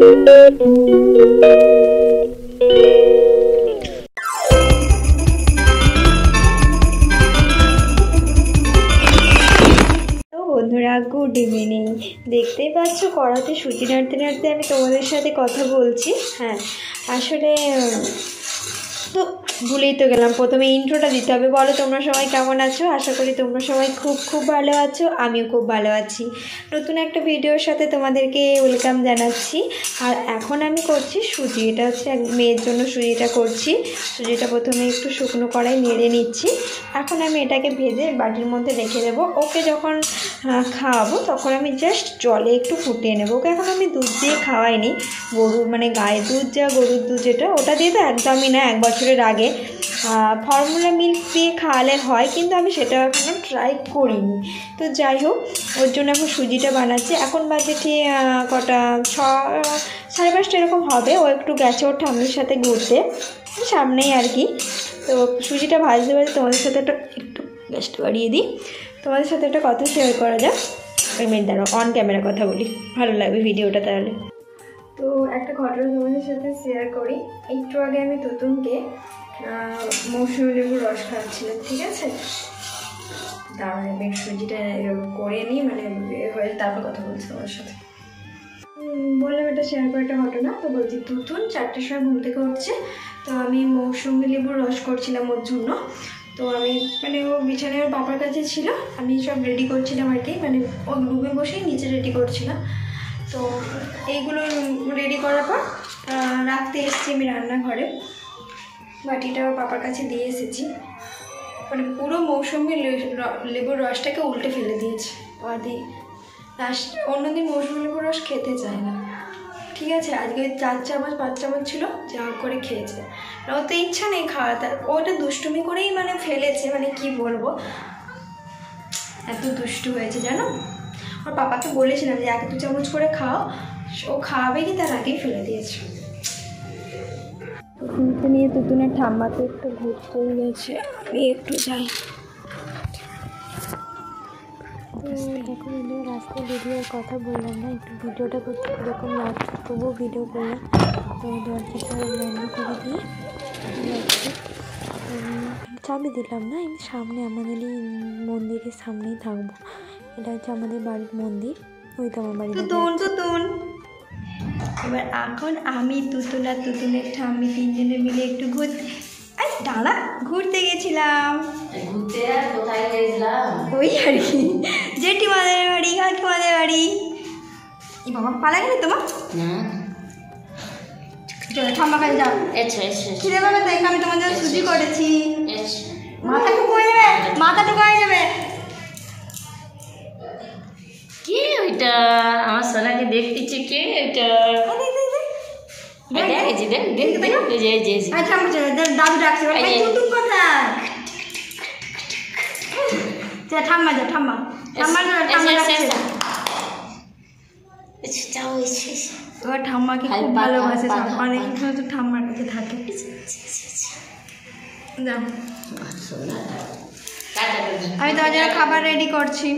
বন্ধুরা good evening. দেখতেই পাচ্ছ কড়াতে সুজি নাড়তে নাড়তে আমি তোমাদের সাথে কথা বলছি। হ্যাঁ, আসলে তো ভুলেই তো গেলাম, প্রথমে ইন্ট্রোটা দিতে হবে। বলো তোমরা সবাই কেমন আছো? আশা করি তোমরা সবাই খুব ভালো আছো, আমিও খুব ভালো আছি। নতুন একটা ভিডিওর সাথে তোমাদেরকে ওয়েলকাম জানাচ্ছি। আর এখন আমি করছি সুজি, এটা হচ্ছে মেয়ের জন্য সুজিটা করছি। সুজিটা প্রথমে একটু শুকনো কড়াই নেড়ে নিচ্ছি। এখন আমি এটাকে ভেজে বাটির মধ্যে রেখে দেবো। ওকে যখন খাওয়াবো তখন আমি জাস্ট জলে একটু ফুটিয়ে নেবো। ওকে এখন আমি দুধ দিয়ে খাওয়াইনি, গরুর মানে গায়ের দুধ যা গরুর দুধ যেটা, ওটা দিয়ে তো একদমই না। 1 বছরের আগে ফর্মুলা মিল্ক দিয়ে খাওয়ালে হয়, কিন্তু আমি সেটা এখনও ট্রাই করিনি। তো যাই হোক, ওর জন্য এখন সুজিটা বানাচ্ছি। এখন বাজে ঠিক কটা 5:30 এরকম হবে। ও একটু গেছে ওর ঠাম্মির সাথে ঘুরতে, সামনেই আর কি। তো সুজিটা ভাজতে ভাজতে তোমাদের সাথে একটু গ্যাসটা বাড়িয়ে দিই, তোমাদের সাথে একটা কথা শেয়ার করা যাক। মিনিট দাঁড়াও, অন ক্যামেরা কথা বলি, ভালো লাগবে ভিডিওটা তাহলে। তো একটা ঘটনা তোমাদের সাথে শেয়ার করি। একটু আগে আমি তুতুনকে মৌসুমী লেবুর রস খাওয়াচ্ছিলাম, ঠিক আছে? দাঁড়াও আমি সুজিটা করে নিই, মানে হয়ে তারপর কথা বলছি তোমার সাথে। বললাম এটা শেয়ার করে একটা ঘটনা। তো বলছি, তুতুন 4টার সময় ঘুম থেকে উঠছে, তো আমি মৌসুমী লেবুর রস করছিলাম ওর জন্য। তো আমি মানে ও বিছানায় ওর বাবার কাছে ছিল, আমি সব রেডি করছিলাম আর কি, মানে ও রুমে বসেই নিচে রেডি করছিলাম। তো এইগুলো রেডি করার পর রাখতে এসেছি আমি রান্নাঘরে। বাটিটা ওর পাপার কাছে দিয়ে এসেছি, মানে পুরো মৌসুমি লেবুর রসটাকে উল্টে ফেলে দিয়েছে আদি। অন্যদিন মৌসুমি লেবুর রস খেতে চায় না, ঠিক আছে? আজকে 4 চামচ 5 চামচ ছিল, যা করে খেয়েছে। ওর তো ইচ্ছা নেই খাওয়াতে, ওটা দুষ্টুমি করেই মানে ফেলেছে, মানে কি বলবো, এত দুষ্টু হয়েছে জানো। ওর পাপাকে বলেছিলাম যে 1-2 চামচ করে খাও, ও খাওয়াবে কি তার আগেই ফেলে দিয়েছে। তুতুনকে নিয়ে তুতুনের ঠাম্মাকে একটু ঘুরতে গেছে, আমি একটু যাই। তো দেখো বন্ধুরা, রাস্তায় ভিডিওর কথা বললাম না, একটু ভিডিওটা করতে কীরকম লাগছে, তবুও ভিডিও করলাম। তো দরজাটা বন্ধ করে দিয়ে চাবি দিলাম না, আমি সামনে আমাদের মন্দিরের সামনেই থাকবো। এটা হচ্ছে আমাদের বাড়ির মন্দির, ওই তো আমার বাড়ি। তুতুন এবার এখন আমি তুতুন আর তুতুনের ঠাম্মি 3জনে মিলে একটু ঘুরতে গেছিলাম। ঘুরতে আর কোথায় গেছিলাম? ওই আর কি, জেঠিমাদের বাড়ি, কাকিমাদের বাড়ি। এই বাবা পালা গেলে তোমার চলো ঠাম্মা কাছে যাও। খিদে পাবে তো, আমি তোমার জন্য সুজি করেছি। মাথা টুকু হয়ে যাবে। কে ওইটা? আমার সোনাকে দেখতেছি, কে এটা? দাদু ডাকছে, ঠাম্মা যা, ঠাম্মা তোমার ঠাম্মাকে খুব ভালোবাসে, অনেক তো ঠাম্মার কাছে থাকে। আমি তোমার জন্য খাবার রেডি করছি।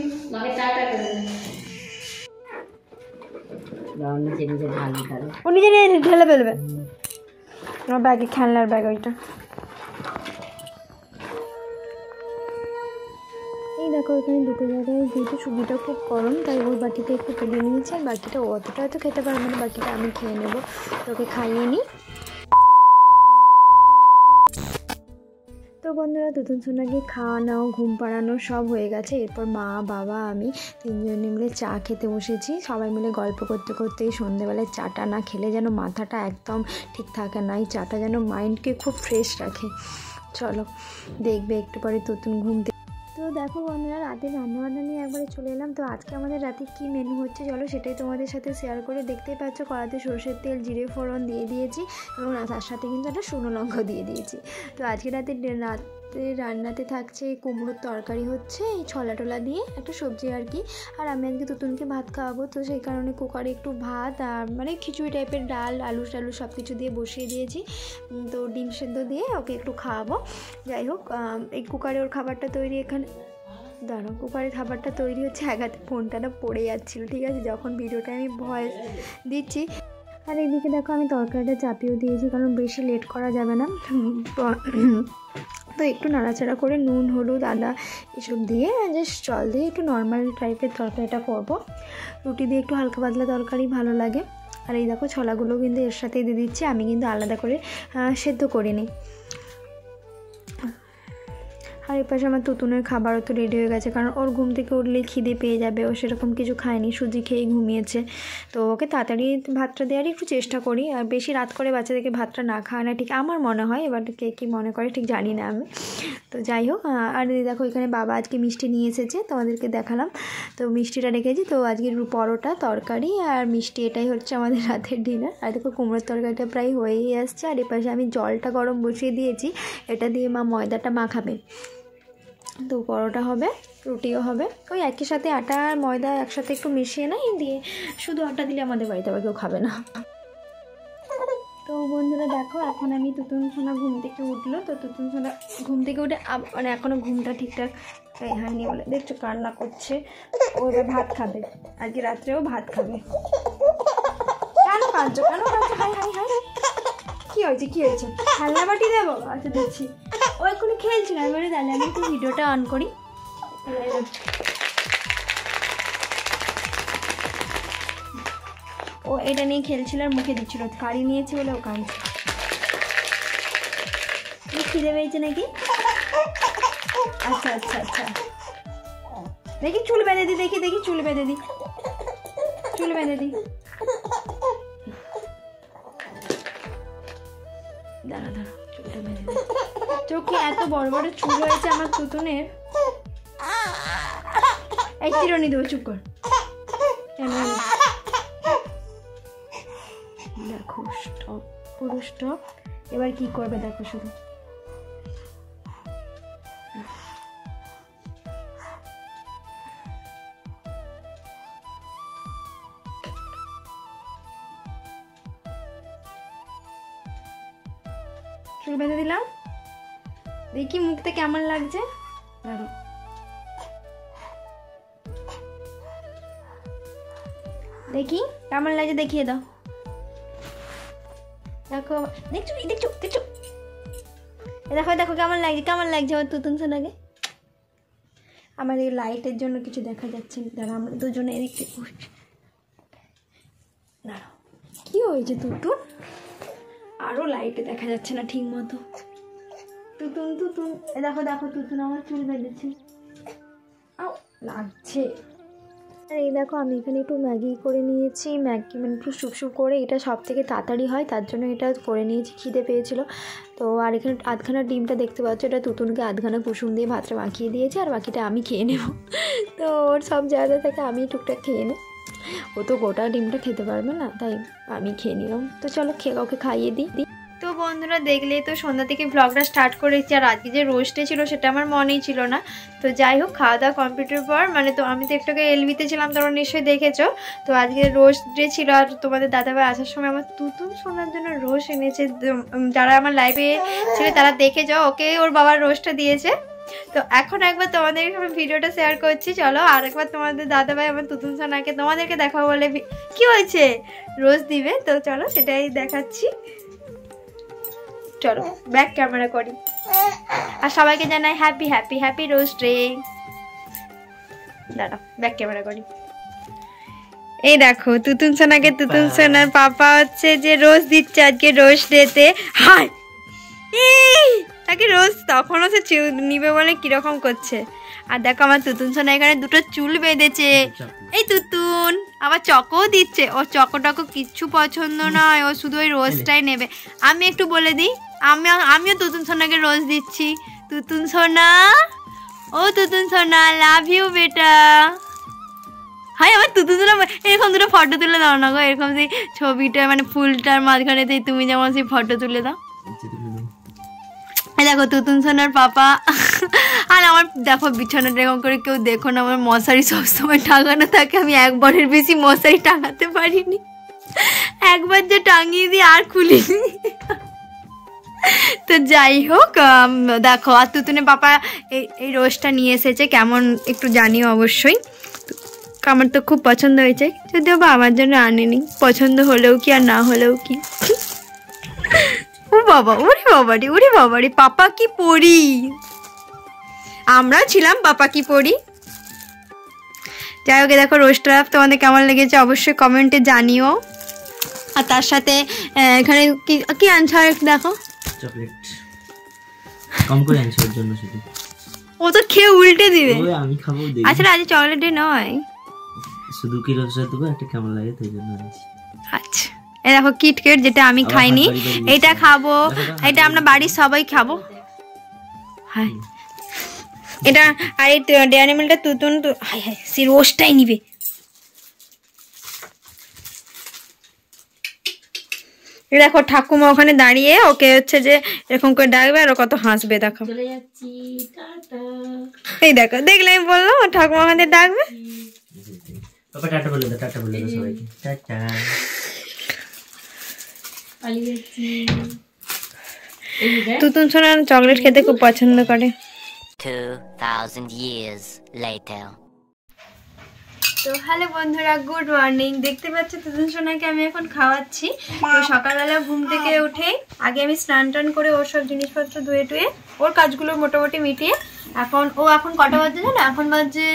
ও নিজে ঢেলে ফেলবে, আমার ব্যাগে, খেলনার ব্যাগ ওইটা। এই দেখো এখানে দুটো জায়গায়, যেহেতু সুজিটা খুব গরম তাই ওই বাটিতে একটু তুলে নিয়েছি, আর বাকিটা অতটা হয়তো খেতে পারবে না, বাকিটা আমি খেয়ে নেবো। তোকে খাইয়ে নিই। তো বন্ধুরা, তুতুন সোনাকে খাওয়ানো, ঘুম পাড়ানো সব হয়ে গেছে। এরপর মা, বাবা, আমি 3জনে মিলে চা খেতে বসেছি। সবাই মিলে গল্প করতে করতেই সন্ধ্যেবেলায় চাটা না খেলে যেন মাথাটা একদম ঠিক থাকে না। এই চাটা যেন মাইন্ডকে খুব ফ্রেশ রাখে। চলো দেখবে একটু পরে তুতুন ঘুম থেকে। তো দেখো বন্ধুরা, রাতে রান্নাবান্না নিয়ে একবারে চলে এলাম। তো আজকে আমাদের রাতে কী মেনু হচ্ছে চলো সেটাই তোমাদের সাথে শেয়ার করে। দেখতেই পাচ্ছ কড়াতে সরষের তেল, জিরে ফোড়ন দিয়ে দিয়েছি, এবং তার সাথে কিন্তু একটা শুকনো লঙ্কা দিয়ে দিয়েছি। তো আজকে রাতে রান্নাতে থাকছে কুমড়োর তরকারি, হচ্ছে এই ছোলা টোলা দিয়ে একটা সবজি আর কি। আর আমি আজকে তুতুনকে ভাত খাওয়াবো, তো সেই কারণে কুকারে একটু ভাত আর মানে খিচুড়ি টাইপের ডাল, আলু টালু সব কিছু দিয়ে বসিয়ে দিয়েছি। তো ডিম সেদ্ধ দিয়ে ওকে একটু খাওয়াবো। যাই হোক, এই কুকারে ওর খাবারটা তৈরি। এখানে দাঁড়াও, কুকারের খাবারটা তৈরি হচ্ছে, এক হাতে ফোনটা না পড়ে যাচ্ছিলো, ঠিক আছে? যখন ভিডিওটা আমি ভয়েস দিচ্ছি আর এদিকে দেখো আমি তরকারিটা চাপিয়েও দিয়েছি, কারণ বেশি লেট করা যাবে না। তো একটু নাড়াচাড়া করে নুন, হলুদ, আদা এসব দিয়ে জাস্ট জল দিয়ে একটু নর্মাল টাইপের তরকারিটা করব। রুটি দিয়ে একটু হালকা পাতলা তরকারি ভালো লাগে। আর এই দেখো ছোলাগুলো কিন্তু এর সাথেই দিয়ে দিচ্ছি, আমি কিন্তু আলাদা করে সেদ্ধ করিনি। আর এই পাশে আমার তুতুনের খাবারও তো রেডি হয়ে গেছে, কারণ ওর ঘুম থেকে উঠলেই খিদে পেয়ে যাবে। ও সেরকম কিছু খায়নি, সুজি খেয়েই ঘুমিয়েছে। তো ওকে তাড়াতাড়ি ভাতটা দেওয়ারই একটু চেষ্টা করি। আর বেশি রাত করে বাচ্চাদেরকে ভাতটা না খাওয়া না ঠিক আমার মনে হয়, এবার কে কী মনে করে ঠিক জানি না আমি। তো যাই হোক, আর দেখো এখানে বাবা আজকে মিষ্টি নিয়ে এসেছে, তোমাদেরকে দেখালাম। তো মিষ্টিটা রেখেছি। তো আজকে পরোটা, তরকারি আর মিষ্টি, এটাই হচ্ছে আমাদের রাতের ডিনার। আর দেখো কুমড়োর তরকারিটা প্রায় হয়েই আসছে। আর এপাশে আমি জলটা গরম বসিয়ে দিয়েছি, এটা দিয়ে মা ময়দাটা মাখাবে। তো পরোটা হবে, রুটিও হবে, ওই একই সাথে আটা আর ময়দা একসাথে একটু মিশিয়ে নাই দিয়ে, শুধু আটা দিলে আমাদের বাড়িতে আবার কেউ খাবে না। তো বন্ধুরা দেখো, এখন আমি তুতুন সোনা ঘুম থেকে উঠলো। তো তুতুন সোনা ঘুম থেকে উঠে মানে এখনও ঘুমটা ঠিকঠাক হয়নি বলে দেখছো কান্না করছে। ও এবার ভাত খাবে, আজকে রাত্রেও ভাত খাবে। কেন কাঁদছো, কেন কাঁদছো? হাই হাই হাই, কী হয়েছে, কী হয়েছে? খেলনা বাটি দেবো? আচ্ছা দিচ্ছি। ও এক্ষুনি খেলছিল, আমি বলে তাহলে আমি একটু ভিডিওটা অন করি। ও এটা নিয়ে খেলছিল আর মুখে দিচ্ছিল, কাড়ি নিয়েছি বলে ও কাঁদছে। খিদে পেয়েছে নাকি? আচ্ছা আচ্ছা আচ্ছা, দেখি চুল বেঁধে দিই, দেখি দেখি চুল বেঁধে দিই, চুল বেঁধে দিই। দাঁড়া দাঁড়া, চুলটা বেঁধে দিই। চোখে এত বড় বড় চুল হয়েছে আমার তুতুনের। এই চিরুনি দেবো, চুপ কর। দেখো স্টপ, পুরো স্টপ। এবার কি করবে দেখো শুধু। চুল বেঁধে দিলাম, দেখি মুখটা কেমন লাগছে। দেখো দেখি কেমন লাগছে, দেখিয়ে দাও। দেখো, দেখছো দেখছো দেখছো, দেখো দেখো কেমন লাগছে, কেমন লাগছে আমার তুতুন সোনাকে। আমার এই লাইটের জন্য কিছু দেখা যাচ্ছে, দাঁড়া আমরা দুজনে এদিক থেকে দাঁড়াও। কি হয়েছে তুতুন? আরও লাইটে দেখা যাচ্ছে না ঠিক মতো। তুতুন তুতুন, দেখো দেখো তুতুন আমার চুল বেঁধেছে, লাগছে। আর এই দেখো আমি এখানে একটু ম্যাগি করে নিয়েছি, ম্যাগি মানে একটু সুপ সুপ করে, এটা সব থেকে তাড়াতাড়ি হয় তার জন্য এটা করে নিয়েছি, খিদে পেয়েছিলো। তো আর এখানে আধখানা ডিমটা দেখতে পাচ্ছ, এটা তুতুনকে আধখানা কুসুম দিয়ে ভাতটা মাখিয়ে দিয়েছে, আর বাকিটা আমি খেয়ে নেব। তো ওর সব জায়গা থেকে আমি টুকটাক খেয়ে নেব, ও তো গোটা ডিমটা খেতে পারবে না, তাই আমি খেয়ে নিলাম। তো চলো ওকে খাইয়ে দিই। তো বন্ধুরা দেখলে তো সন্ধ্যা থেকে ব্লগটা স্টার্ট করেছি, আর আজকে যে রোস্টে ছিল সেটা আমার মনেই ছিল না। তো যাই হোক, খাওয়া দাওয়া কমপ্লিটের পর মানে তো আমি তো একটু এলবিতে ছিলাম, তোমরা নিশ্চয়ই দেখেছো। তো আজকে রোস্ট ডে ছিল, আর তোমাদের দাদাভাই আসার সময় আমার তুতুন শোনার জন্য রোস্ট এনেছে। যারা আমার লাইভে ছিল তারা দেখে যাও, ওকে ওর বাবার রোস্টটা দিয়েছে। তো এখন একবার তোমাদের ভিডিওটা শেয়ার করছি, চলো আর একবার তোমাদের দাদাভাই আমার তুতুন সোনাকে তোমাদেরকে দেখাবো বলে কি হয়েছে রোস্ট দিবে। তো চলো সেটাই দেখাচ্ছি, চলো ব্যাক ক্যামেরা করি। আর সবাইকে জানাই happy happy happy roast day. দাঁড়াও ব্যাক ক্যামেরা করি। এই দেখো তুতুন সোনাকে, তুতুন সোনার পাপা হচ্ছে যে রোজ দিচ্ছে আজকে রোস্ট ডেতে। হাই তাকে রোজ তখনও সে নিবে বলে কিরকম করছে। আর দেখো আমার তুতুন সোনা এখানে দুটো চুল বেঁধেছে। এই তুতুন আবার চকও দিচ্ছে, ও চকো কিচ্ছু পছন্দ নয়, ও শুধু ওই রোজটাই নেবে। আমি একটু বলে দিই, আমিও তুতুন সোনাকে রোজ দিচ্ছি। তুতুন সোনা, ও তুতুন সোনা, লাভ ইউ বেটা। হাই আমার তুতুন সোনা, এরকম দুটো ফটো তুলে দাও না গো, এরকম সেই ছবিটা মানে ফুলটার মাঝখানে তুমি যেমন সেই ফটো তুলে দাও। দেখো তুতুন সোনার পাপা। আর আমার দেখো বিছানাটা এরকম করে কেউ দেখো না, আমার মশারি সবসময় টাঙানো থাকে, আমি একবারের বেশি মশারি টাঙাতে পারিনি, একবার যে টাঙিয়ে দিই আর খুলিনি। তো যাই হোক দেখো, আর তুতুনের পাপা এই রোজটা নিয়ে এসেছে, কেমন একটু জানিও অবশ্যই। আমার তো খুব পছন্দ হয়েছে, যদিও বা আমার জন্য আনেনি, পছন্দ হলেও কি আর না হলেও কি। ও বাবা, ওরে বাবারে, পাপা কি পড়ি, আমরা ছিলাম পাপা কি পড়ি। যাই হোক, দেখো রোস্টটা তোমাদের কেমন লেগেছে অবশ্যই কমেন্টে জানিও। আর তার সাথে এখানে কি কি আনছো আর একটু দেখো, চকলেট কম করে আনছো ওর জন্য শুধু, ও তো খেয়ে উল্টে দিবে। আমি খাবো, আসলে আজ চকলেটে নয়, শুধু কি রোস্ট দেবো, একটা কেমন লাগে তাই জন্য আনছি। আচ্ছা, এই দেখো কিটকেট, যেটা আমি খাইনি, এটা খাবো, এটা আমরা বাড়ির সবাই খাবো। হ্যাঁ এটা, আর এই ডেয়ারি মিল্কটা তুতুন তো হাই হাই সে রোস্টটাই নিবে। দেখো ঠাকুমা ওখানে দাঁড়িয়ে ওকে হচ্ছে যে এরকম করে ডাকবে আর ও কত হাসবে, দেখো চলে যাচ্ছি, টাটা। এই দেখো, দেখলে আমি বললাম ঠাকুমা ওখানে ডাকবে। পাপা টাটা বলে দাও, টাটা বলে দাও সবাইকে, টাটা। পালিয়ে যাচ্ছি। এই যে তুতুন সোনা চকলেট খেতে খুব পছন্দ করে। 2000 years later. তো হ্যালো বন্ধুরা, গুড মর্নিং। দেখতে পাচ্ছ তুতুন সোনাকে আমি এখন খাওয়াচ্ছি। তো সকালবেলা ঘুম থেকে উঠে আগে আমি স্নান টান করে ওর সব জিনিসপত্র ধুয়ে টুয়ে ওর কাজগুলো মোটামুটি মিটিয়ে এখন কটা বাজে জানো? এখন বাজে,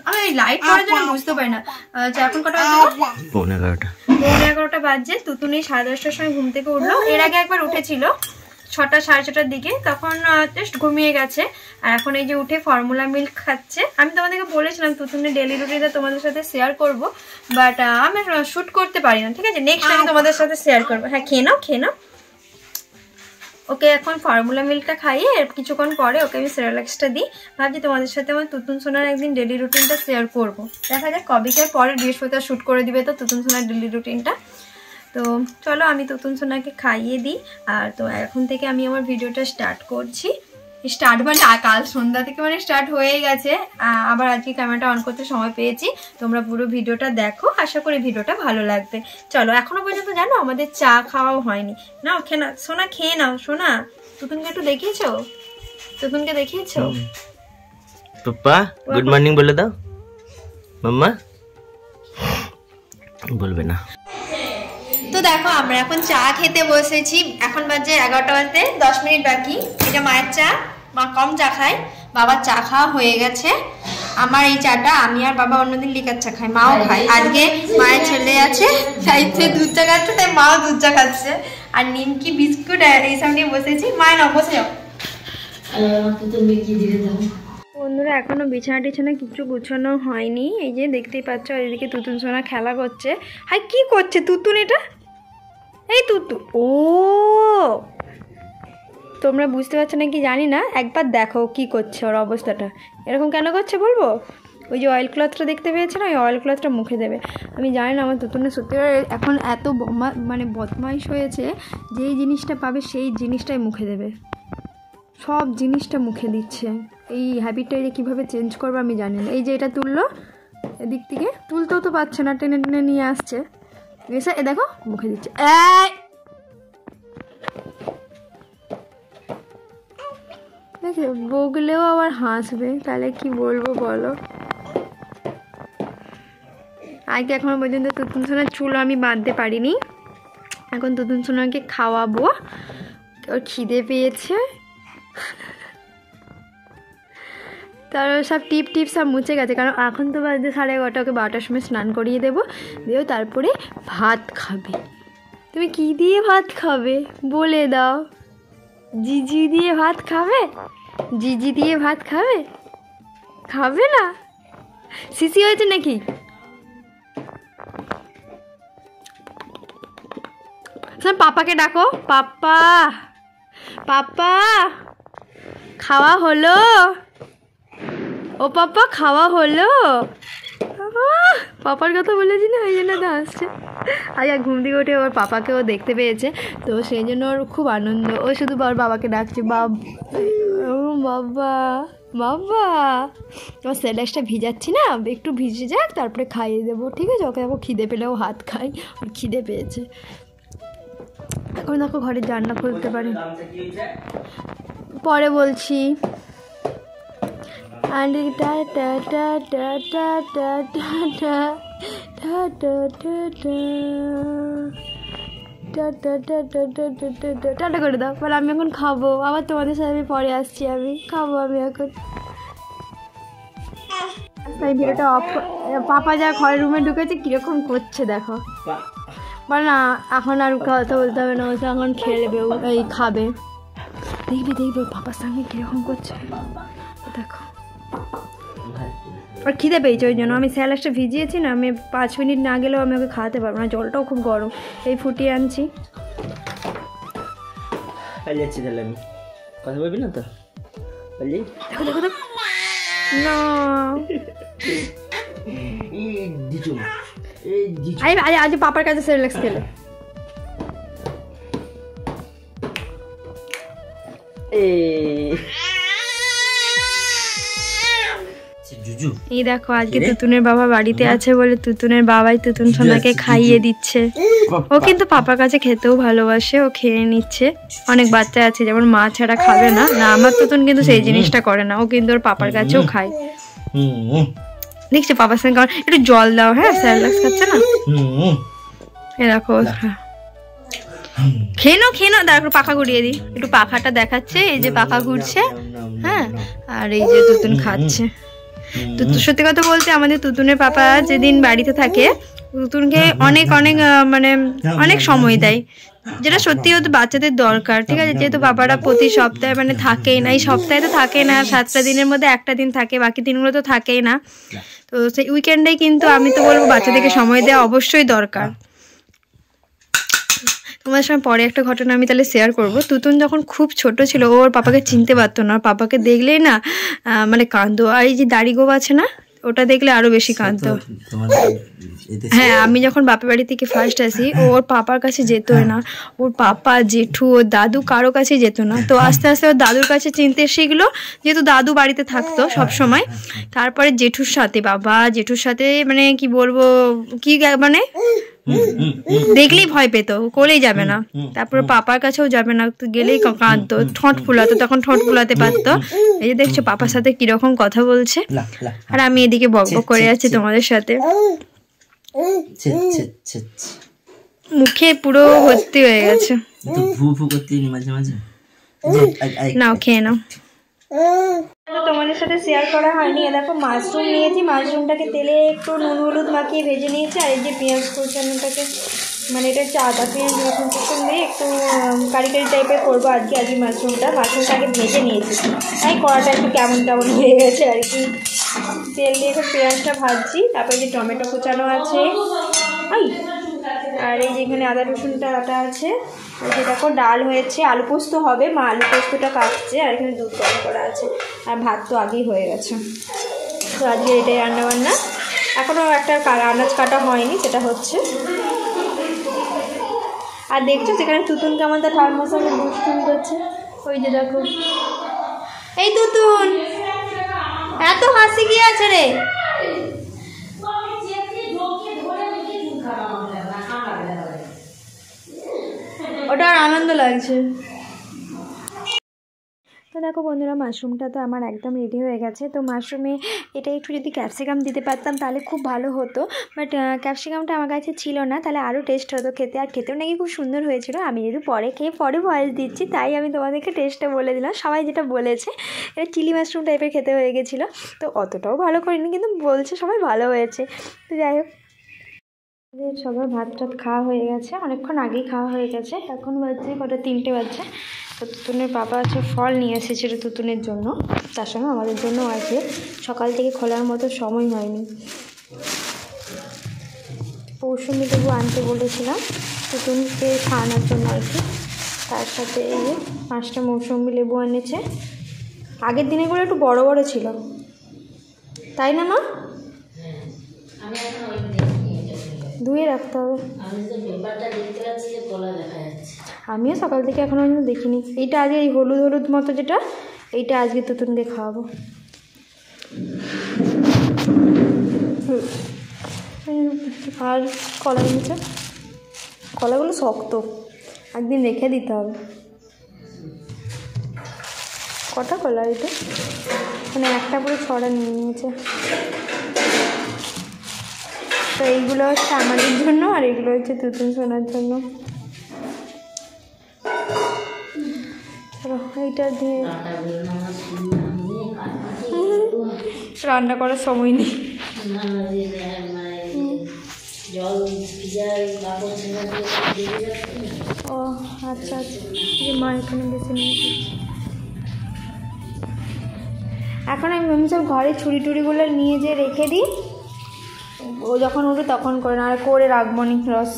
আমি লাইট করার জন্য বুঝতে পারি না, এখন কটা বাজে? 11:15 বাজছে। তুতুন এই 10:30টার সময় ঘুম থেকে উঠলো। এর আগে একবার উঠেছিল 6টা 6:30টার দিকে, তখন জাস্ট ঘুমিয়ে গেছে। আর এখন এই যে উঠে ফর্মুলা মিল্ক খাচ্ছে। আমি তোমাদেরকে বলেছিলাম তুতুনের ডেলি রুটিনটা তোমাদের সাথে শেয়ার করব, বাট আমি শুট করতে পারি না, ঠিক আছে? নেক্সট টাইম তোমাদের সাথে শেয়ার করবো। হ্যাঁ খেয়ে নাও। ওকে এখন ফর্মুলা মিল্কটা খাইয়ে কিছুক্ষণ পরে ওকে আমি সেরেলাক্সটা দিই। ভাবছি তোমাদের সাথে আমার তুতুন সোনার একদিন ডেলি রুটিনটা শেয়ার করব। দেখা যাক কবিকার পরে বৃহস্পতিবার শ্যুট করে দিবে তো তুতুন সোনার ডেলি রুটিনটা। তো চলো আমি তুতুন সোনাকে খাইয়ে দিই। আর তো এখন থেকে আমি আমার ভিডিওটা স্টার্ট করছি। স্টার্ট মানে কাল সন্ধ্যা থেকে মানে স্টার্ট হয়ে গেছে, আবার আজকে ক্যামেরাটা অন করতে সময় পেয়েছি। তোমরা পুরো ভিডিওটা দেখো, আশা করি ভিডিওটা ভালো লাগবে। চলো, এখনো পর্যন্ত জানো আমাদের চা খাওয়াও হয়নি। নাও সোনা খেয়ে নাও। সোনা, তুতুনকে একটু দেখিয়েছো? তুতুনকে দেখিয়েছো? পাপা গুড মর্নিং বলে দাও। মাম্মা বলবে না। তো দেখো আমরা এখন চা খেতে বসেছি। এখন বাজে 11টা বাজতে 10 মিনিট বাকি। এটা মায়ের চা, মা কম চা খায়, বাবার চা খাওয়া হয়ে গেছে। আমার এই চাটা আমি আর বাবা অন্যদিন লিকার চা খাই, মাও খায়। আজকে মায়ের ছেলে আছে তাই দুধ চা খাচ্ছে, তাই মাও দুধ চা খাচ্ছে। আর নিমকি বিস্কুট এইসব নিয়ে বসেছি। মায়ের না বসে যাও। বন্ধুরা এখনো বিছানা টিছানা কিছু গুছানো হয়নি। এই যে দেখতেই পাচ্ছ, এদিকে তুতুন সোনা খেলা করছে। হাই কি করছে তুতুন? এটা এই তুতু, ও তোমরা বুঝতে পারছো নাকি জানি না, একবার দেখো কি করছে। ওর অবস্থাটা এরকম কেন করছে বলবো? ওই যে অয়েল ক্লথটা দেখতে পেয়েছে না, ওই অয়েল ক্লথটা মুখে দেবে। আমি জানি না আমার তুতুনের সত্যি এখন এত মানে বদমাইশ হয়েছে, যেই জিনিসটা পাবে সেই জিনিসটাই মুখে দেবে, সব জিনিসটা মুখে দিচ্ছে। এই হ্যাবিটটা যে কীভাবে চেঞ্জ করবো আমি জানি না। এই যে এটা তুললো, এদিক থেকে তুলতেও তো পারছে না, টেনে টেনে নিয়ে আসছে। এসে এ দেখো মুখে দিচ্ছে। দেখো বগলেও আবার হাসবে, তাহলে কি বলবো বলো? আগে এখনো পর্যন্ত তুতুন সোনার চুল আমি বাঁধতে পারিনি। এখন তুতুন সোনাকে খাওয়াবো, ওর খিদে পেয়েছে। তার সব টিপ সব মুছে গেছে, কারণ এখন তো বাজে 11:30। ওকে 12টার সময় স্নান করিয়ে দেবো, দিয়েও তারপরে ভাত খাবে। তুমি কি দিয়ে ভাত খাবে বলে দাও? জিজি দিয়ে ভাত খাবে? জিজি দিয়ে ভাত খাবে? খাবে না? শিশি হয়েছে নাকি? পাপাকে ডাকো। পাপা, পাপা খাওয়া হলো? ও পাপা খাওয়া হলো? পাপার কথা বলেছি না, ওই জন্য তো আসছে। আজ ঘুম থেকে উঠে ওর পাপাকেও দেখতে পেয়েছে, তো সেই জন্য ওর খুব আনন্দ। ও শুধু ওর বাবাকে ডাকছে, বাবা বাবা। তোমার স্যালাডটা ভিজাচ্ছি না, একটু ভিজে যাক তারপরে খাইয়ে দেবো, ঠিক আছে? ওকে দেখো খিদে পেলেও হাত খাই, ওর খিদে পেয়েছে। এখন দেখো ঘরের জানলা খুলতে পারি, পরে বলছি। আন্টি টা টা টা টা টা টা টা টা টা টা টা টা টা টাটা করে দাও। বলে আমি এখন খাবো, আবার তোমাদের সাথে আমি পরে আসছি, আমি খাবো আমি এখন। তাই ভিডিওটা অফ। পাপা যা ঘরের রুমে ঢুকেছে কীরকম করছে দেখো। বল না এখন আর কথা বলতে হবে না, ও এখন খেলবে, এই খাবে। দেখবে দেখবে পাপার সঙ্গে কীরকম করছে দেখো। আর খিদে পেয়েছে ওই জন্য আমি স্যালাডটা ভিজিয়েছি না, আমি 5 মিনিট না গেলেও আমি ওকে খাওয়াতে পারবো না, জলটাও খুব গরম, এই ফুটিয়ে আনছি। যাচ্ছি তাহলে আমি কথা বলবি না তো? দেখো দেখো দেখো না আজ পাপার কাছে সেরেলাক্স খেলে। এই দেখো আজকে তুতুনের বাবা বাড়িতে আছে বলে তুতুনের বাবাই তুতুন সোনাকে খাইয়ে দিচ্ছে। ও কিন্তু পাপার কাছে খেতেও ভালোবাসে, ও খেয়ে নিচ্ছে। অনেক বাচ্চা আছে যেমন মা ছাড়া খাবে না, না আমার তুতুন কিন্তু সেই জিনিসটা করে না, ও কিন্তু ওর পাপার কাছেও খায়। দেখছো পাপার সঙ্গে একটু জল দাও, হ্যাঁ সেরেলাক্স খাচ্ছে না। এ দেখো খেয়ে নাও দেখো পাখা ঘুরিয়ে দিই, একটু পাখাটা দেখাচ্ছে, এই যে পাখা ঘুরছে, হ্যাঁ আর এই যে তুতুন খাচ্ছে। সত্যি কথা বলতে আমাদের তুতুনের পাপা যেদিন বাড়িতে থাকে তুতুনকে অনেক অনেক মানে অনেক সময় দেয়, যেটা সত্যি হয়তো বাচ্চাদের দরকার। ঠিক আছে, যেহেতু বাবারা প্রতি সপ্তাহে মানে থাকেই না, এই সপ্তাহে তো থাকে না, 7টা দিনের মধ্যে একটা দিন থাকে, বাকি দিনগুলো তো থাকেই না। তো সেই উইকেন্ডে কিন্তু আমি তো বলবো বাচ্চাদেরকে সময় দেওয়া অবশ্যই দরকার। তোমাদের সঙ্গে পরে একটা ঘটনা আমি তাহলে শেয়ার করবো। তুতুন যখন খুব ছোট ছিল ওর পাপাকে চিনতে পারতো না, পাপাকে দেখলেই না মানে কাঁদতো। আর এই যে দাড়ি গোব আছে না, ওটা দেখলে আরো বেশি কাঁদতো। হ্যাঁ আমি যখন বাপের বাড়ি থেকে ফার্স্ট আসি ওর পাপার কাছে যেতই না, ওর পাপা জেঠু ওর দাদু কারো কাছে যেত না। তো আস্তে আস্তে ওর দাদুর কাছে চিনতে শিখলো, যেহেতু দাদু বাড়িতে থাকতো সব সময়। তারপরে জেঠুর সাথে, বাবা জেঠুর সাথে মানে কি বলবো, কি মানে দেখলেই ভয় পেতো, কোলেই যাবে না। তারপরে পাপার কাছেও যাবে না, গেলেই কাঁদতো, ঠোঁট ফুলাতো, তখন ঠোঁট ফুলাতে পারতো। এই যে দেখছো পাপার সাথে কিরকম কথা বলছে, আর আমি এদিকে বকবক করে যাচ্ছি তোমাদের সাথে। মুখে পুরো ভর্তি হয়ে গেছে। নাও খেয়ে নাও। তোমাদের সাথে শেয়ার করা হয়নি, দেখো মাশরুম নিয়েছি, মাশরুমটাকে তেলে একটু নুন হলুদ মাখিয়ে ভেজে নিয়েছি। আর এই যে পেঁয়াজ কুচানোটাকে মানে এটা আদা পেঁয়াজ রসুন টসুন দিয়ে একটু কারি টাইপের করবো আজকে মাশরুমটাকে ভেজে নিয়েছি, তাই কড়াটা একটু কেমন হয়ে গেছে আর কি। তেল দিয়ে একটু পেঁয়াজটা ভাজছি, তারপরে যে টমেটো কুচানো আছে, আর এই যে এখানে আদা রসুনটা আটা আছে। আর যে দেখো ডাল হয়েছে, আলু পোস্ত হবে, মা আলু পোস্তটা কাটছে, আর এখানে দুধ গরম করা আছে, আর ভাত তো আগেই হয়ে গেছে। তো আজকে এটাই রান্নাবান্না, এখনও একটা আনাজ কাটা হয়নি, সেটা হচ্ছে। আর দেখছো সেখানে তুতুন কেমন তার ঠাকুমার সঙ্গে দুষ্টুমি করছে, ওই যে দেখো। এই তুতুন এত হাসি কি আছে রে? ওটা আর আনন্দ লাগছে। তো দেখো বন্ধুরা মাশরুমটা তো আমার একদম রেডি হয়ে গেছে। তো মাশরুমে এটা একটু যদি ক্যাপসিকাম দিতে পারতাম তাহলে খুব ভালো হতো, বাট ক্যাপসিকামটা আমার কাছে ছিল না, তাহলে আরও টেস্ট হতো খেতে। আর খেতেও নাকি খুব সুন্দর হয়েছিল। আমি যেহেতু পরে খেয়ে পরে ভয়েস দিচ্ছি, তাই আমি তোমাদেরকে টেস্টটা বলে দিলাম। সবাই যেটা বলেছে এটা চিলি মাশরুম টাইপের খেতে হয়ে গেছিলো, তো অতটাও ভালো করিনি, কিন্তু বলছে সবাই ভালো হয়েছে। তো যাই হোক সবার ভাত টাত খাওয়া হয়ে গেছে, অনেকক্ষণ আগেই খাওয়া হয়ে গেছে। এখন বাজছে কটা, 3টে বাজছে। তো তুতুনের বাবা আছে ফল নিয়ে এসেছিল তুতুনের জন্য, তার সঙ্গে আমাদের জন্য আছে। সকাল থেকে খোলার মতো সময় হয়নি। মৌসুমি লেবু আনতে বলেছিলাম তুতুনকে খাওয়ানোর জন্য আর কি। তার সাথে এই যে 5টা মৌসুমি লেবু এনেছে। আগের দিনেগুলো একটু বড় বড় ছিল, তাই না মা? ধুয়ে রাখতে হবে। আমিও সকাল থেকে এখনো পর্যন্ত দেখিনি। এইটা আজকে এই হলুদ হলুদ মতো যেটা, এইটা আজকে তুতুনকে খাওয়াবো। আর কলা নিচে, কলাগুলো শক্ত, একদিন রেখে দিতে হবে। কটা কলা এটা? মানে একটা পুরো ছড়া নিয়ে নিয়েছে। তো এইগুলো হচ্ছে আমাদের জন্য আর এগুলো হচ্ছে তুতুন সোনার জন্য। চলো এইটা দিয়ে রান্না করার সময় নেই। ও আচ্ছা আচ্ছা, মা এখানে বেছে নিয়েছি। এখন আমি সব ঘরে ছুরি টুরিগুলো নিয়ে যে রেখে দিই, ও যখন উঠে তখন করে না, আর করে রাখবো নি রস।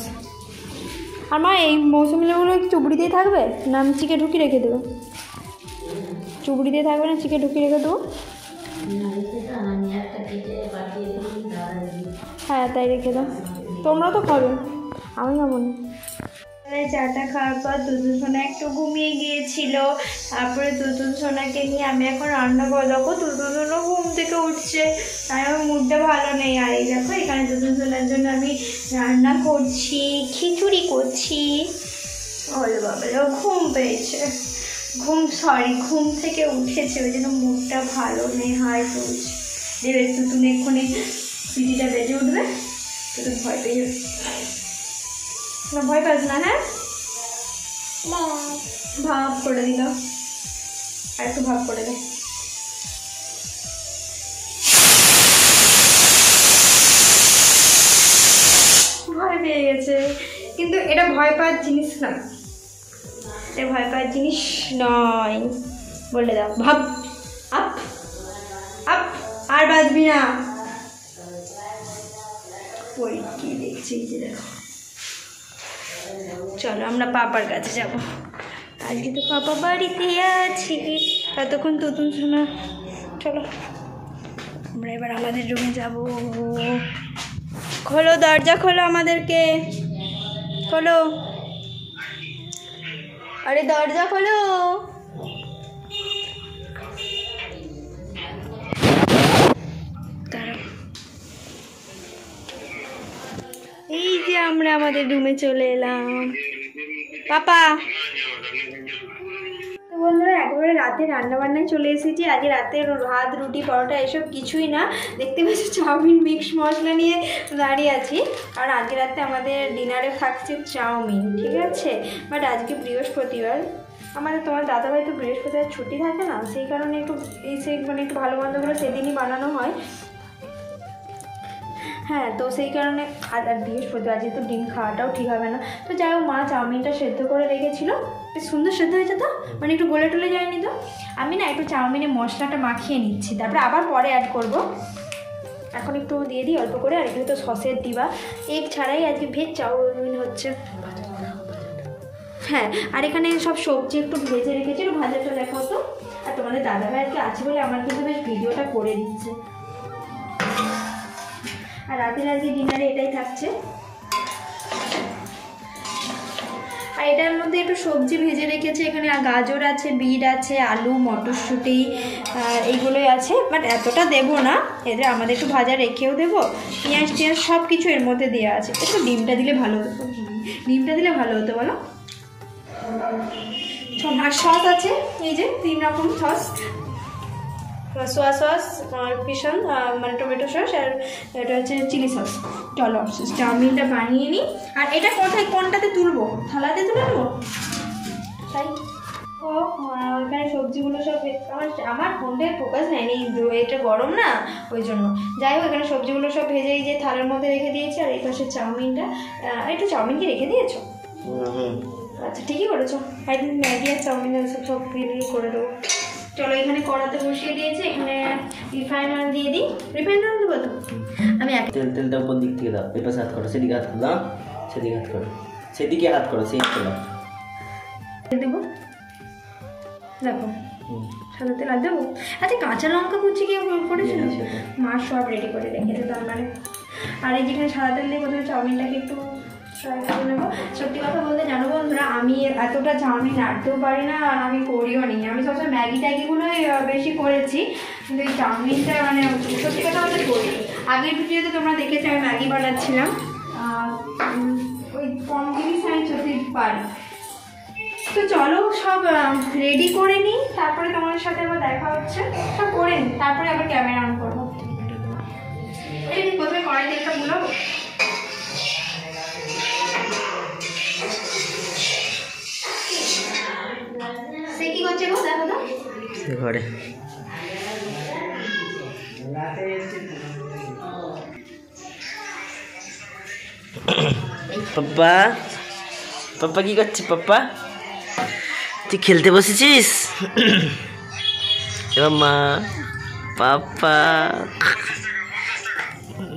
আর মা এই মৌসুমি লেবুগুলো চুবড়ি দিয়ে থাকবে না আমি চিকে ঢুকি রেখে দেবো? চুবড়ি দিয়ে থাকবে না চিকে ঢুকি রেখে দেবো? হ্যাঁ তাই রেখে দাও, তোমরা তো খাবে, আমি খাবো না। চাটা খাওয়ার পর তুতুন সোনা একটু ঘুমিয়ে গিয়েছিল। তারপরে তুতুন সোনাকে নিয়ে আমি এখন রান্না করে দেখো, তুতুন সোনা ঘুম থেকে উঠছে, তাই আমার মুডটা ভালো নেই। আর এই দেখো এখানে তুতুন সোনার জন্য আমি রান্না করছি, খিচুড়ি করছি। ওরে বাবা ঘুম পেয়েছে, ঘুম থেকে উঠেছে, ওই জন্য মুডটা ভালো নেই, হাই তুলছে। দেবে তুতুন এক্ষুনি সিটিটা বেজে উঠবে, তুতুন ভয় পেয়ে যাবে না, ভয় পাস না? হ্যাঁ ভাব করে দিল, আর একটু ভাব করে দে। ভয় পেয়ে গেছে, কিন্তু এটা ভয় পাওয়ার জিনিস না, এটা ভয় পাওয়ার জিনিস নয়, বলে দাও। ভাব, আপ আপ, আর বাজবি না। ওই কি দেখছি যে দেখো, চলো আমরা পাপার কাছে যাব, আজকে তো পাপা বাড়িতে আছি। ততক্ষণ তুতুন সোনা, চলো আমরা এবার আমাদের রুমে যাব। খোলো দরজা, খোলো আমাদেরকে, খোলো, আরে দরজা খোলো। এই যে আমরা আমাদের রুমে চলে এলাম। পাপা তো বন্ধুরা একেবারে রাতে রান্নাবান্নায় চলে এসেছি। আজকে রাতে ভাত রুটি পরোটা এসব কিছুই না, দেখতে পাচ্ছি চাউমিন মিক্স মশলা নিয়ে দাঁড়িয়ে আছি। কারণ আজকে রাতে আমাদের ডিনারে থাকছে চাউমিন, ঠিক আছে। বাট আজকে বৃহস্পতিবার, আমাদের তোমার দাদাভাই তো বৃহস্পতিবার ছুটি থাকে না, সেই কারণে একটু মানে একটু ভালো মন্দগুলো সেদিনই বানানো হয়। হ্যাঁ তো সেই কারণে আর বৃহস্পতিবার যেহেতু ডিম খাওয়াটাও ঠিক হবে না। তো যাই হোক, মা চাউমিনটা সেদ্ধ করে রেখেছিলো, বেশ সুন্দর সেদ্ধ হয়েছে তো, মানে একটু গলে টলে যায়নি তো। আমি না একটু চাউমিনে মশলাটা মাখিয়ে নিচ্ছি, তারপরে আবার পরে অ্যাড করব। এখন একটু দিয়ে দিই অল্প করে, আর একটু তো সসের দিবা, এগ ছাড়াই আজকে ভেজ চাউমিন হচ্ছে। হ্যাঁ আর এখানে সব সবজি একটু ভেজে রেখেছি, একটু ভাজাটা দেখাও তো। আর তোমাদের দাদাভাই আজকে আছে বলে আমার কিন্তু বেশ ভিডিওটা করে দিচ্ছে। আর রাতে ডিনারে এটাই থাকছে। আর এটার মধ্যে একটু সবজি ভেজে রেখেছে, এখানে গাজর আছে, বিট আছে, আলু, মটরশুঁটি, এইগুলোই আছে। বাট এতটা দেবো না, এদের আমাদের একটু ভাজা রেখেও দেবো, পেঁয়াজ টিয়াজ সব কিছু এর মধ্যে দেওয়া আছে। একটু ডিমটা দিলে ভালো হতো, ডিমটা দিলে ভালো হতো বলো। আর সস আছে, এই যে 3 রকম সস, সোয়া সস, পিসন মানে টমেটো সস, আর এটা হচ্ছে চিলি সস। চলো চাউমিনটা বানিয়ে নিই। আর এটা কোথায়, কোনটাতে তুলবো, থালাতে তুলে নেবো তাই। ও ওইখানে সবজিগুলো সব, আমার ফোনটায় ফোকাস নেয়নি, এটা গরম না ওই জন্য। যাই হোক এখানে সবজিগুলো সব ভেজে এই যে থালার মধ্যে রেখে দিয়েছি। আর এই পাশে চাউমিনটা, একটু চাউমিন কি রেখে দিয়েছো? আচ্ছা ঠিকই করেছো, একদিন ম্যাগি আর চাউমিন সব করে দেবো। চলো এখানে কড়াতে বসিয়ে দিয়েছি, এখানে রিফাইন অয়েল দিয়ে দিই। রিফাইন অয়েল দেবো তো আমি তেলটা উপর দিক থেকে দাও, এই পাশে হাত করো, সেদিকে হাত করো, সেদিকে হাত করো, সেদিকে হাত করো, সেই তেল দেবো। দেখো সাদা তেল আর দেবো। আচ্ছা কাঁচা লঙ্কা কুচি কি করেছিল? মা সব রেডি করে রেখেছে তার মানে। আর এই যেখানে সাদা তেল দিয়ে প্রথমে চাউমিনটাকে একটু ফ্রাই করে নেবো। সত্যি কথা বলতে জানো বন্ধুরা, আমি এতটা চাউমিন রাখতেও পারি না, আর আমি করিও নি। আমি সবসময় ম্যাগি ট্যাগিগুলোই বেশি করেছি, কিন্তু এই চাউমিনটা মানে সত্যি কথা বলতে করি। আগের ভিডিওতে তোমরা দেখেছো আমি ম্যাগি বানাচ্ছিলাম, ওই কম জিনিস আমি সত্যি পারি। তো চলো সব রেডি করে নিই, তারপরে তোমাদের সাথে আবার দেখা হচ্ছে। সব করে নিই, তারপরে আবার ক্যামেরা অন করবো। এই প্রথমে কড়াই তেলটা বুলাবো। সে কি করছে গো, দেখো তো ঘরে পাপ্পা, পাপ্পা কি করছিস? পাপ্পা তুই খেলতে বসেছিস? এবার মা পাপ্পা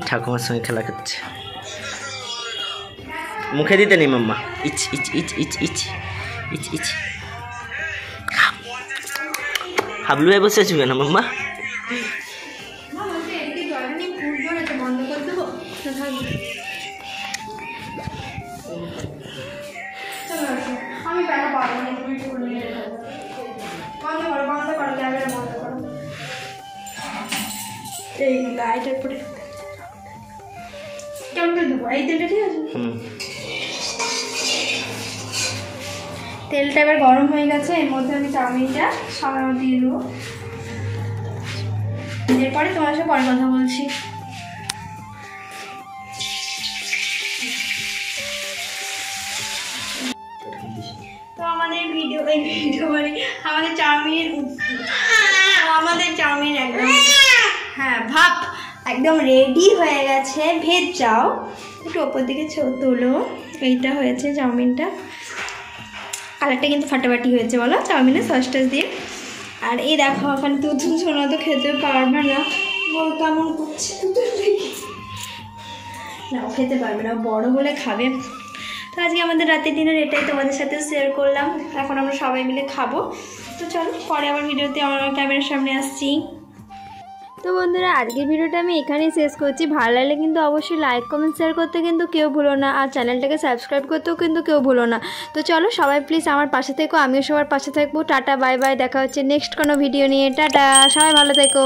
ঠাকুমার সঙ্গে খেলা করছে। মুখে দিতে নেই মাম্মা। ইচ ইচ ইচ ইচ ইচ ইচ ইচ। হাবলু হয়ে বসে আছি কেন মাম্মা? আমি টাকা পাবো না, তুমি একটু করে নিয়ে যাবো। বন্ধ করো, বন্ধ করো, ক্যামেরা বন্ধ করো। এই লাইটের পরে কেমন করে দেবো? এই তেলটা ঠিক আছে? তেলটা এবার গরম হয়ে গেছে, এর মধ্যে আমি চাউমিনটা সময় মতো দিয়ে দেবো। এরপরে তোমার সাথে পরে কথা বলছি। তো আমাদের ভিডিও মানে আমাদের চাউমিন একদম ভাপ একদম রেডি হয়ে গেছে। ভেজ চাও একটু ওপর দিকে তোলো। এইটা হয়েছে চাউমিনটা, কালারটা কিন্তু ফাটাফাটি হয়েছে বলো চাউমিনের সস টস দিয়ে। আর এই দেখো এখন দুধুন সোনা তো খেতে পারবে না, বল কেমন করছে না, খেতে পারবে না, বড় বলে খাবে। তো আজকে আমাদের রাতের ডিনার এটাই তোমাদের সাথে শেয়ার করলাম। এখন আমরা সবাই মিলে খাবো। তো চলো পরে আবার ভিডিওতে আমার ক্যামেরার সামনে আসছি। তো বন্ধুরা আজকের ভিডিওটা আমি এখানেই শেষ করছি। ভালো লাগলে কিন্তু অবশ্যই লাইক কমেন্ট শেয়ার করতে কিন্তু কেউ ভুলো না, আর চ্যানেলটাকে সাবস্ক্রাইব করতেও কিন্তু কেউ ভুলো না। তো চলো সবাই প্লিজ আমার পাশে থেকো, আমিও সবার পাশে থাকবো। টাটা বাই বাই, দেখা হচ্ছে নেক্সট কোনো ভিডিও নিয়ে। টাটা, সবাই ভালো থেকো।